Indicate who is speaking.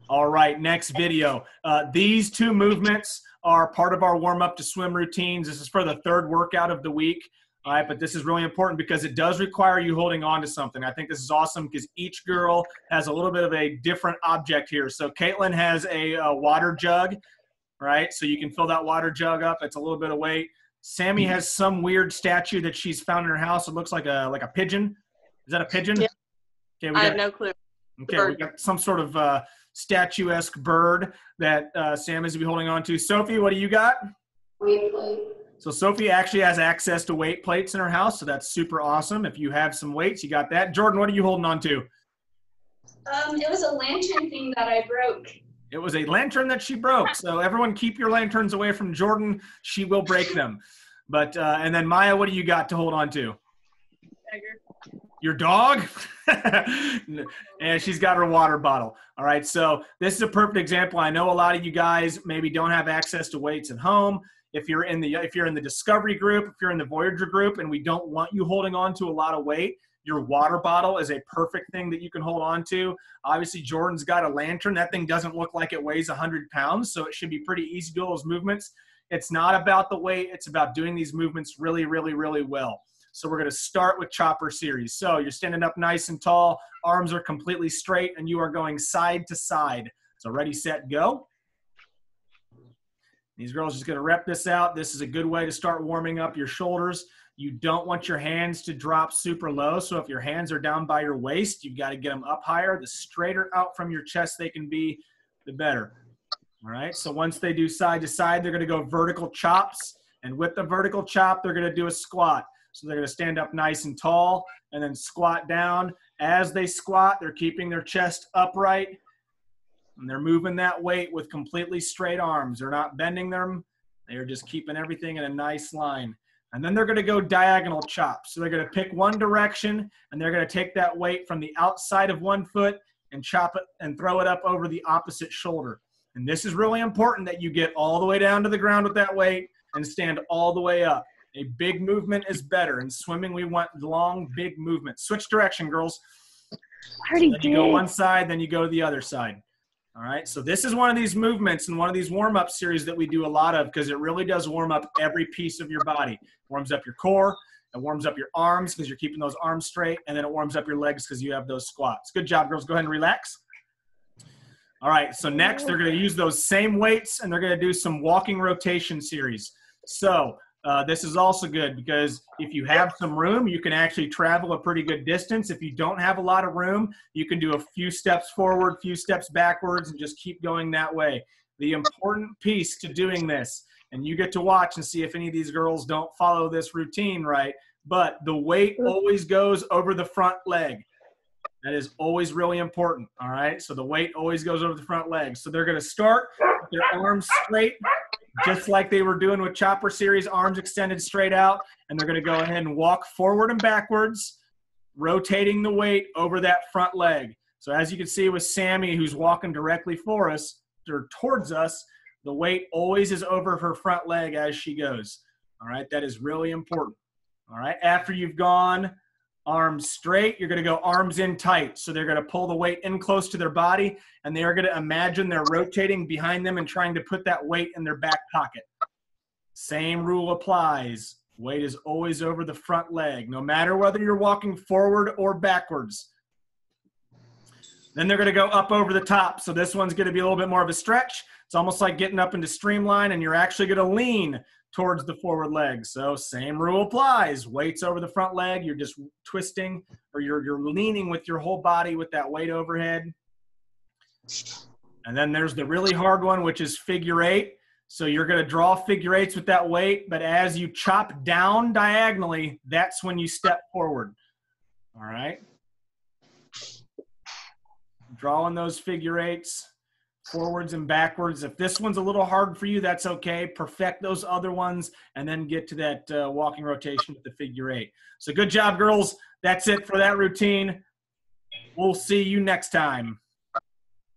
Speaker 1: All right, next video. These two movements are part of our warm-up to swim routines. This is for the third workout of the week. All right, but this is really important because it does require you holding on to something. I think this is awesome because each girl has a little bit of a different object here. So Caitlin has a water jug, right? So you can fill that water jug up. It's a little bit of weight. Sammy has some weird statue that she's found in her house. It looks like a pigeon. Is that a pigeon?
Speaker 2: Yeah.
Speaker 1: Okay,
Speaker 2: I have no clue.
Speaker 1: Okay, we got some sort of statuesque bird that Sam is to be holding on to. Sophie, what do you got?
Speaker 3: Weight plate.
Speaker 1: So Sophie actually has access to weight plates in her house, so that's super awesome. If you have some weights, you got that. Jordan, what are you holding on to?
Speaker 3: It was a lantern thing that I broke.
Speaker 1: It was a lantern that she broke. So everyone keep your lanterns away from Jordan. She will break them. But and then Maya, what do you got to hold on to?
Speaker 2: Tiger.
Speaker 1: Your dog? And she's got her water bottle. All right, so this is a perfect example. I know a lot of you guys maybe don't have access to weights at home. If you're in the Discovery group, if you're in the Voyager group, and we don't want you holding on to a lot of weight, your water bottle is a perfect thing that you can hold on to. Obviously, Jordan's got a lantern. That thing doesn't look like it weighs 100 pounds, so it should be pretty easy to do those movements. It's not about the weight. It's about doing these movements really, really, really well. So we're going to start with chopper series. So you're standing up nice and tall. Arms are completely straight, and you are going side to side. So ready, set, go. These girls are just going to rep this out. This is a good way to start warming up your shoulders. You don't want your hands to drop super low. So if your hands are down by your waist, you've got to get them up higher. The straighter out from your chest they can be, the better. All right, so once they do side to side, they're going to go vertical chops. And with the vertical chop, they're going to do a squat. So they're going to stand up nice and tall and then squat down. As they squat, they're keeping their chest upright. And they're moving that weight with completely straight arms. They're not bending them. They're just keeping everything in a nice line. And then they're going to go diagonal chops. So they're going to pick one direction, and they're going to take that weight from the outside of one foot and chop it and throw it up over the opposite shoulder. And this is really important that you get all the way down to the ground with that weight and stand all the way up. A big movement is better. In swimming, we want long, big movements. Switch direction, girls. Then you go one side, then you go to the other side. All right, so this is one of these movements and one of these warm-up series that we do a lot of because it really does warm up every piece of your body. It warms up your core, it warms up your arms because you're keeping those arms straight, and then it warms up your legs because you have those squats. Good job, girls. Go ahead and relax. All right, so next they're going to use those same weights, and they're going to do some walking rotation series. So this is also good because if you have some room, you can actually travel a pretty good distance. If you don't have a lot of room, you can do a few steps forward, few steps backwards, and just keep going that way. The important piece to doing this, and you get to watch and see if any of these girls don't follow this routine right, but the weight always goes over the front leg. That is always really important, all right? So the weight always goes over the front leg. So they're going to start with their arms straight, just like they were doing with chopper series, arms extended straight out, and they're going to go ahead and walk forward and backwards, rotating the weight over that front leg. So as you can see with Sammy, who's walking directly for us or towards us, the weight always is over her front leg as she goes. All right, that is really important. All right, after you've gone arms straight, you're going to go arms in tight. So they're going to pull the weight in close to their body, and they are going to imagine they're rotating behind them and trying to put that weight in their back pocket. Same rule applies. Weight is always over the front leg, no matter whether you're walking forward or backwards. Then they're going to go up over the top. So this one's going to be a little bit more of a stretch. It's almost like getting up into streamline, and you're actually going to lean towards the forward leg. So same rule applies. Weight's over the front leg. You're just twisting, or you're leaning with your whole body with that weight overhead. And then there's the really hard one, which is figure eight. So you're going to draw figure eights with that weight, but as you chop down diagonally, that's when you step forward. All right. Drawing those figure eights forwards and backwards. If this one's a little hard for you, that's okay. Perfect those other ones and then get to that walking rotation with the figure eight. So good job, girls. That's it for that routine. We'll see you next time.